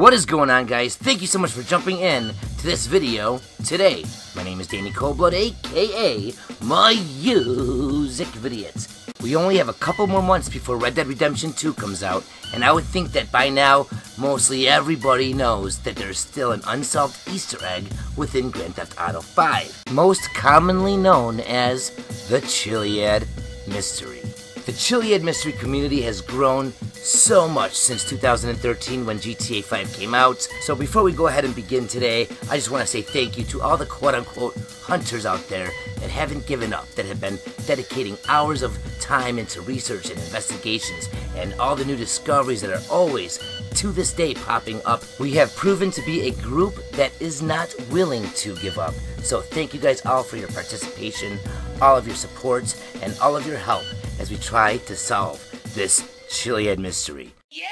What is going on, guys? Thank you so much for jumping in to this video today. My name is Danny Coldblood, aka My Music Vidiot. We only have a couple more months before Red Dead Redemption 2 comes out, and I would think that by now, mostly everybody knows that there's still an unsolved Easter egg within Grand Theft Auto 5, most commonly known as the Chiliad Mystery. The Chiliad Mystery community has grown so much since 2013 when GTA 5 came out. So before we go ahead and begin today, I just want to say thank you to all the quote-unquote hunters out there that haven't given up, that have been dedicating hours of time into research and investigations, and all the new discoveries that are always, to this day, popping up. We have proven to be a group that is not willing to give up. So thank you guys all for your participation, all of your support, and all of your help as we try to solve this Chiliad mystery. Yeah!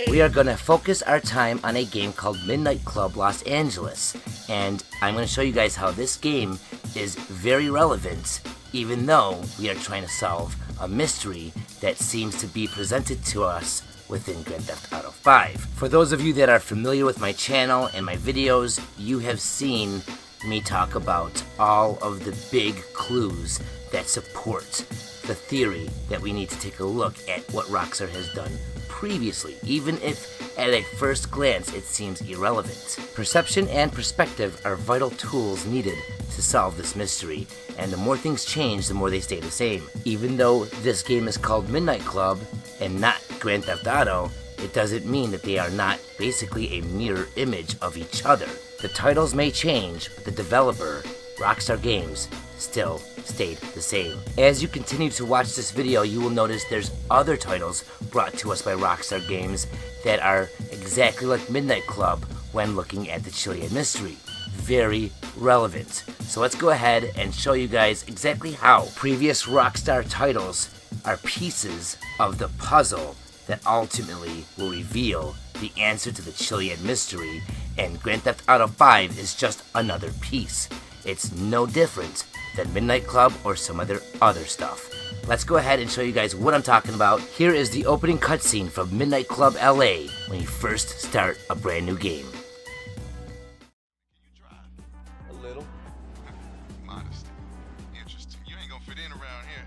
We are going to focus our time on a game called Midnight Club Los Angeles, and I'm going to show you guys how this game is very relevant, even though we are trying to solve a mystery that seems to be presented to us within Grand Theft Auto 5. For those of you that are familiar with my channel and my videos, you have seen me talk about all of the big clues that support the theory that we need to take a look at what Rockstar has done previously, even if at a first glance it seems irrelevant. Perception and perspective are vital tools needed to solve this mystery, and the more things change, the more they stay the same. Even though this game is called Midnight Club and not Grand Theft Auto, it doesn't mean that they are not basically a mirror image of each other. The titles may change, but the developer, Rockstar Games, still stayed the same. As you continue to watch this video, you will notice there's other titles brought to us by Rockstar Games that are exactly like Midnight Club when looking at the Chiliad Mystery. Very relevant. So let's go ahead and show you guys exactly how previous Rockstar titles are pieces of the puzzle that ultimately will reveal the answer to the Chiliad Mystery, and Grand Theft Auto 5 is just another piece. It's no different than Midnight Club or some other stuff. Let's go ahead and show you guys what I'm talking about. Here is the opening cutscene from Midnight Club LA when you first start a brand new game. A little. Modesty. Interesting. You ain't gonna fit in around here.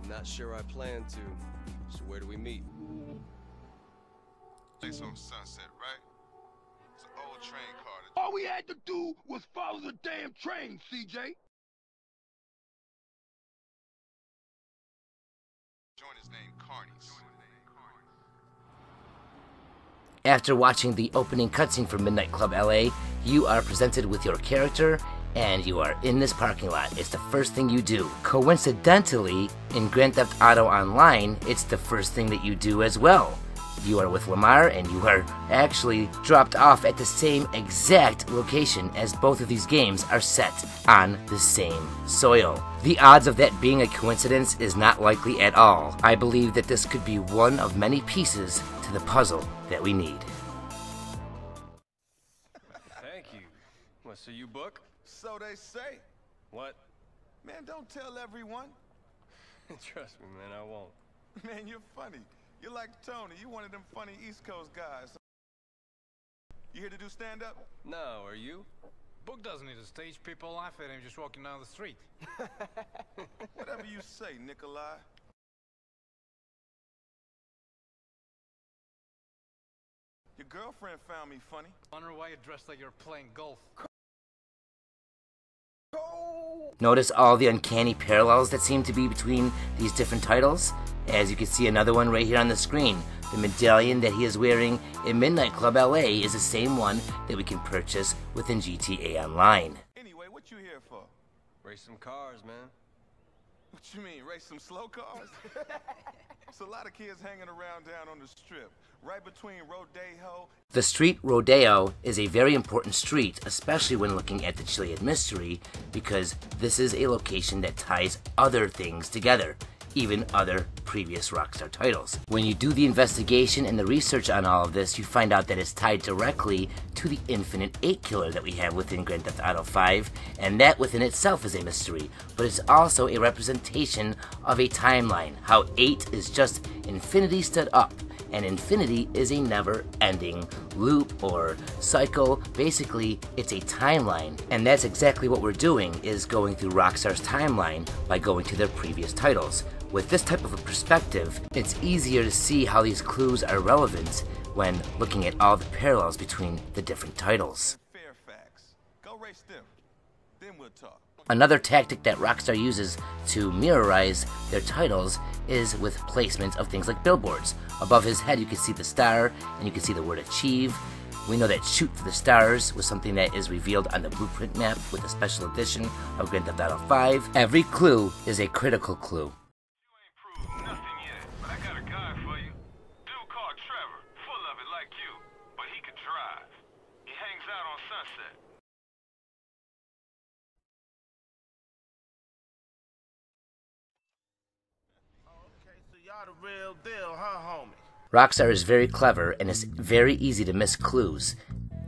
I'm not sure I plan to. So where do we meet? Place on Sunset, right? It's an old train car. All we had to do was follow the damn train, CJ. Join his name, Carney's. After watching the opening cutscene from Midnight Club LA, you are presented with your character, and you are in this parking lot. It's the first thing you do. Coincidentally, in Grand Theft Auto Online, it's the first thing that you do as well. You are with Lamar, and you are actually dropped off at the same exact location, as both of these games are set on the same soil. The odds of that being a coincidence is not likely at all. I believe that this could be one of many pieces to the puzzle that we need. Thank you. What, so you book? So they say. What? Man, don't tell everyone. Trust me, man, I won't. Man, you're funny. You're like Tony. You're one of them funny East Coast guys. You here to do stand-up? No, are you? Book doesn't need a stage. People laugh at him just walking down the street. Whatever you say, Nikolai. Your girlfriend found me funny. Wonder why you're dressed like you're playing golf. Notice all the uncanny parallels that seem to be between these different titles? As you can see another one right here on the screen. The medallion that he is wearing in Midnight Club LA is the same one that we can purchase within GTA Online. Anyway, what you here for? Race some cars, man. What you mean, race some slow cars? There's a lot of kids hanging around down on the strip, right between Rodeo. The street Rodeo is a very important street, especially when looking at the Chiliad Mystery, because this is a location that ties other things together. even other previous Rockstar titles. When you do the investigation and the research on all of this, you find out that it's tied directly to the Infinite 8 killer that we have within Grand Theft Auto 5, and that within itself is a mystery, but it's also a representation of a timeline, how 8 is just infinity stood up, and infinity is a never-ending loop or cycle. Basically, it's a timeline, and that's exactly what we're doing, is going through Rockstar's timeline by going to their previous titles. With this type of a perspective, it's easier to see how these clues are relevant when looking at all the parallels between the different titles. Fairfax. Go race them. Then we'll talk. Another tactic that Rockstar uses to mirrorize their titles is with placement of things like billboards. Above his head you can see the star, and you can see the word achieve. We know that Shoot for the Stars was something that is revealed on the blueprint map with a special edition of Grand Theft Auto 5. Every clue is a critical clue. Nothing yet, but I got a guy for you. Dude called Trevor, full of it like you, but he can drive. He hangs out on Sunset. Okay, so y'all the real deal, huh, homie? Rockstar is very clever, and it's very easy to miss clues.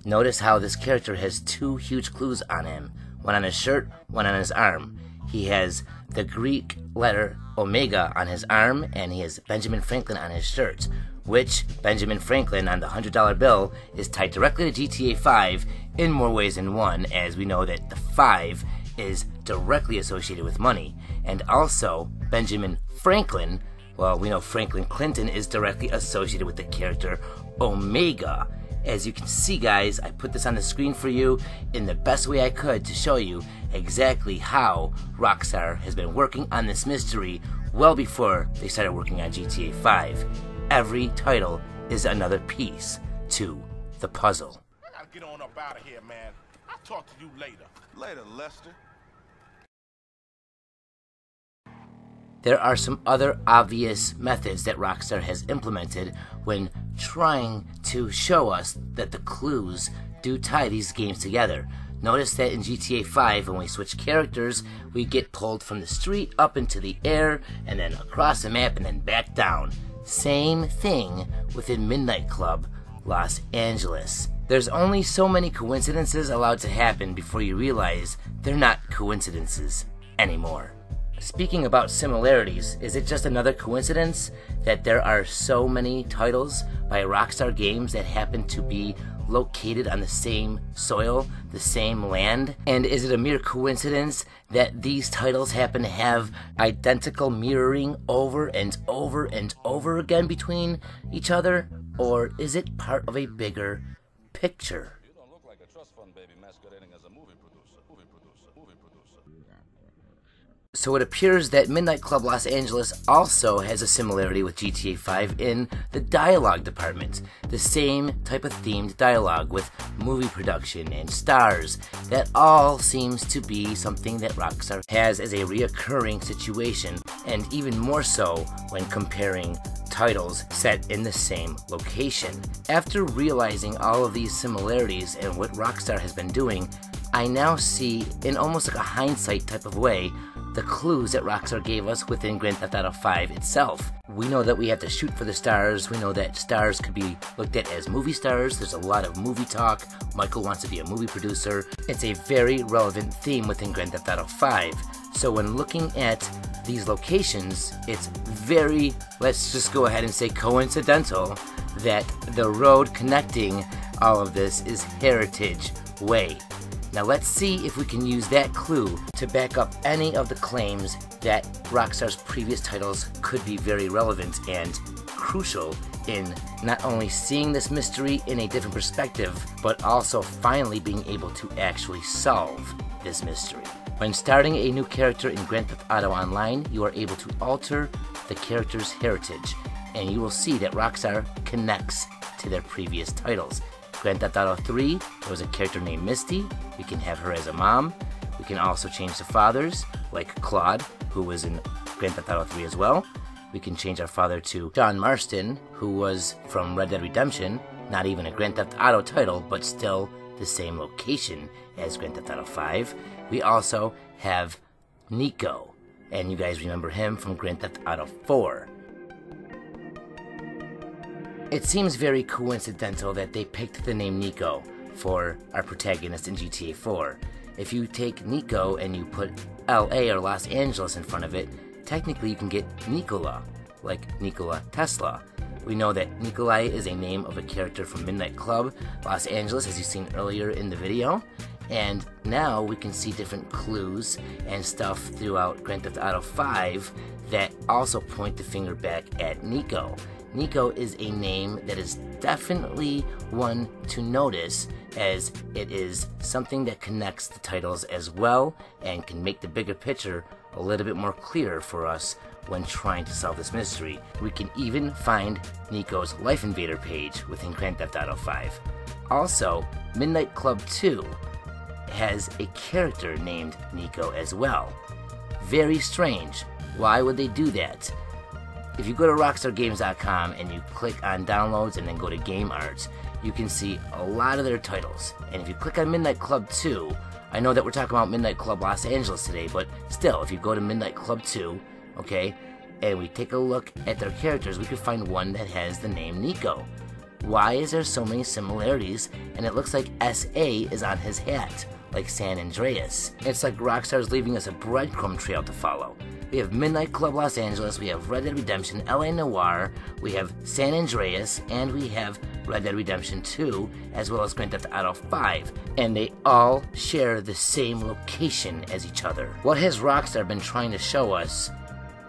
Notice how this character has two huge clues on him, one on his shirt, one on his arm. He has the Greek letter Omega on his arm, and he has Benjamin Franklin on his shirt, which Benjamin Franklin on the $100 bill is tied directly to GTA 5 in more ways than one, as we know that the 5 is directly associated with money. And also, Benjamin Franklin, well, we know Franklin Clinton is directly associated with the character Omega. As you can see, guys, I put this on the screen for you in the best way I could to show you exactly how Rockstar has been working on this mystery well before they started working on GTA 5. Every title is another piece to the puzzle. I gotta get on up out of here, man. I'll talk to you later. Later, Lester. There are some other obvious methods that Rockstar has implemented when trying to show us that the clues do tie these games together. Notice that in GTA 5, when we switch characters, we get pulled from the street up into the air, and then across the map, and then back down. Same thing within Midnight Club, Los Angeles. There's only so many coincidences allowed to happen before you realize they're not coincidences anymore. Speaking about similarities, is it just another coincidence that there are so many titles by Rockstar Games that happen to be located on the same soil, the same land? And is it a mere coincidence that these titles happen to have identical mirroring over and over and over again between each other? Or is it part of a bigger picture? You don't look like a trust fund baby masquerading as a movie producer. So it appears that Midnight Club Los Angeles also has a similarity with GTA 5 in the dialogue department. The same type of themed dialogue with movie production and stars. That all seems to be something that Rockstar has as a reoccurring situation, and even more so when comparing titles set in the same location. After realizing all of these similarities and what Rockstar has been doing, I now see, in almost like a hindsight type of way, the clues that Rockstar gave us within Grand Theft Auto 5 itself. We know that we have to shoot for the stars, we know that stars could be looked at as movie stars, there's a lot of movie talk, Michael wants to be a movie producer. It's a very relevant theme within Grand Theft Auto 5. So when looking at these locations, it's very, let's just go ahead and say coincidental, that the road connecting all of this is Heritage Way. Now let's see if we can use that clue to back up any of the claims that Rockstar's previous titles could be very relevant and crucial in not only seeing this mystery in a different perspective, but also finally being able to actually solve this mystery. When starting a new character in Grand Theft Auto Online, you are able to alter the character's heritage, and you will see that Rockstar connects to their previous titles. Grand Theft Auto 3, there was a character named Misty. We can have her as a mom. We can also change the fathers, like Claude, who was in Grand Theft Auto 3 as well. We can change our father to John Marston, who was from Red Dead Redemption, not even a Grand Theft Auto title, but still the same location as Grand Theft Auto 5. We also have Nico, and you guys remember him from Grand Theft Auto 4. It seems very coincidental that they picked the name Nico for our protagonist in GTA 4. If you take Nico and you put LA or Los Angeles in front of it, technically you can get Nikola, like Nikola Tesla. We know that Nikolai is a name of a character from Midnight Club, Los Angeles, as you've seen earlier in the video. And now we can see different clues and stuff throughout Grand Theft Auto 5 that also point the finger back at Nico. Nico is a name that is definitely one to notice, as it is something that connects the titles as well and can make the bigger picture a little bit more clear for us when trying to solve this mystery. We can even find Nico's Life Invader page within Grand Theft Auto 5. Also, Midnight Club 2 has a character named Nico as well. Very strange. Why would they do that? If you go to RockstarGames.com and you click on downloads and then go to game art, you can see a lot of their titles. And if you click on Midnight Club 2, I know that we're talking about Midnight Club Los Angeles today, but still, if you go to Midnight Club 2, okay, and we take a look at their characters, we can find one that has the name Nico. Why is there so many similarities? And it looks like SA is on his hat, like San Andreas. It's like Rockstar's leaving us a breadcrumb trail to follow. We have Midnight Club Los Angeles, we have Red Dead Redemption, LA Noire, we have San Andreas, and we have Red Dead Redemption 2, as well as Grand Theft Auto 5, and they all share the same location as each other. What has Rockstar been trying to show us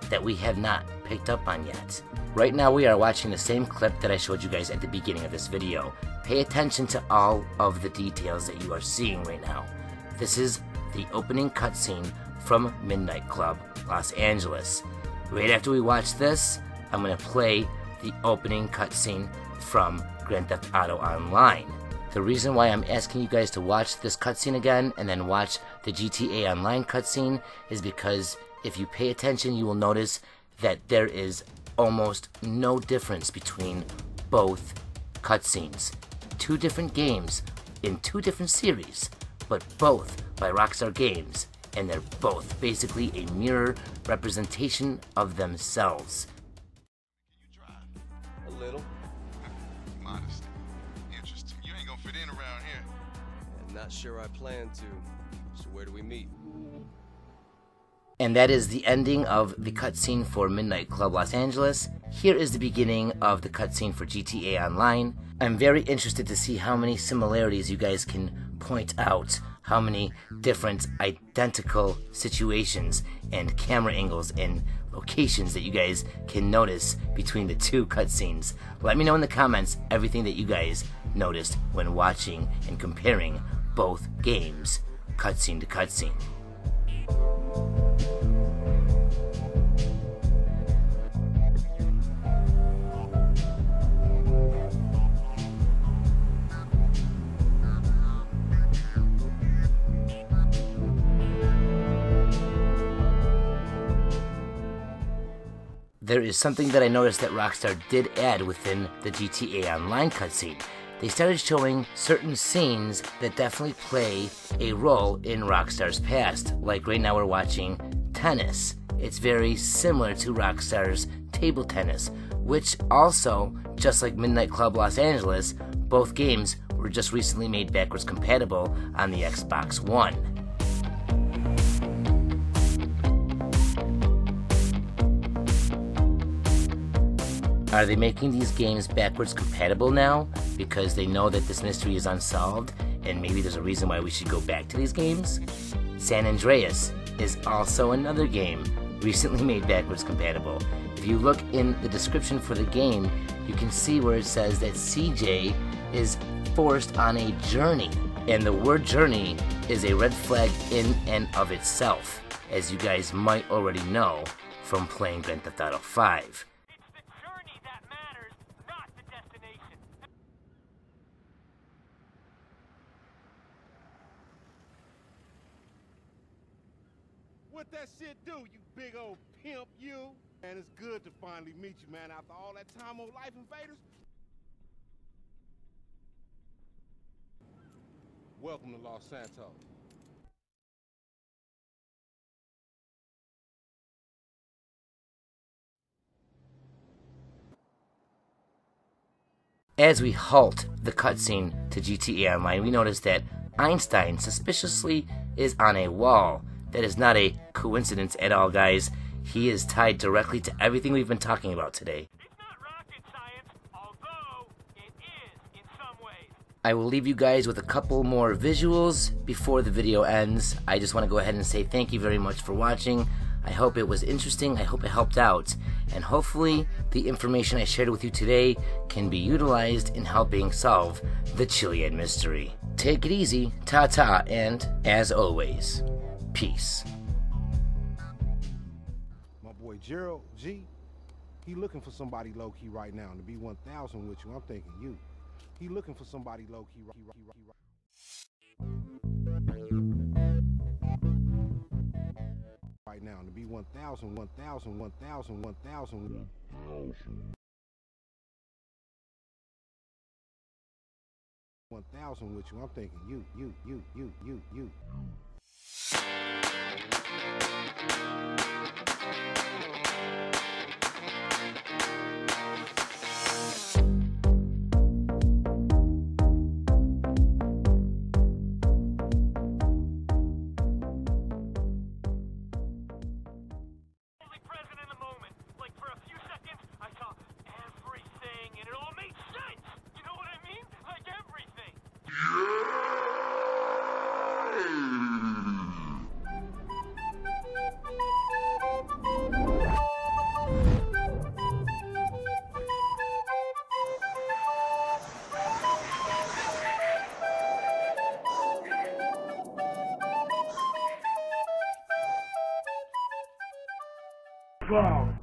that we have not picked up on yet? Right now we are watching the same clip that I showed you guys at the beginning of this video. Pay attention to all of the details that you are seeing right now. This is the opening cutscene from Midnight Club Los Angeles. Right after we watch this, I'm going to play the opening cutscene from Grand Theft Auto Online. The reason why I'm asking you guys to watch this cutscene again and then watch the GTA Online cutscene is because if you pay attention, you will notice that there is almost no difference between both cutscenes. Two different games in two different series, but both by Rockstar Games, and they're both basically a mirror representation of themselves. Can you drive? A little. Modesty. Interesting. You ain't gonna fit in around here. I'm not sure I plan to. So where do we meet? And that is the ending of the cutscene for Midnight Club Los Angeles. Here is the beginning of the cutscene for GTA Online. I'm very interested to see how many similarities you guys can point out, how many different identical situations and camera angles and locations that you guys can notice between the two cutscenes. Let me know in the comments everything that you guys noticed when watching and comparing both games, cutscene to cutscene. There is something that I noticed that Rockstar did add within the GTA Online cutscene. They started showing certain scenes that definitely play a role in Rockstar's past. Like right now we're watching tennis. It's very similar to Rockstar's table tennis, which also, just like Midnight Club Los Angeles, both games were just recently made backwards compatible on the Xbox One. Are they making these games backwards compatible now because they know that this mystery is unsolved and maybe there's a reason why we should go back to these games? San Andreas is also another game recently made backwards compatible. If you look in the description for the game, you can see where it says that CJ is forced on a journey. And the word journey is a red flag in and of itself, as you guys might already know from playing Grand Theft Auto 5. What that shit do, you big old pimp, you? Man, it's good to finally meet you, man, after all that time on Life Invaders. Welcome to Los Santos. As we halt the cutscene to GTA Online, we notice that Einstein suspiciously is on a wall. That is not a coincidence at all, guys. He is tied directly to everything we've been talking about today. It's not rocket science, although it is in some ways. I will leave you guys with a couple more visuals before the video ends. I just want to go ahead and say thank you very much for watching. I hope it was interesting, I hope it helped out, and hopefully the information I shared with you today can be utilized in helping solve the Chiliad mystery. Take it easy, ta-ta, and as always, peace. My boy Gerald G, he looking for somebody low-key right now. And to be 1,000 with you, I'm thinking you. He looking for somebody low-key right now. And to be 1,000 with you, I'm thinking you. Only present in the moment. Like for a few seconds, I saw everything and it all made sense. You know what I mean? Like everything. Wow.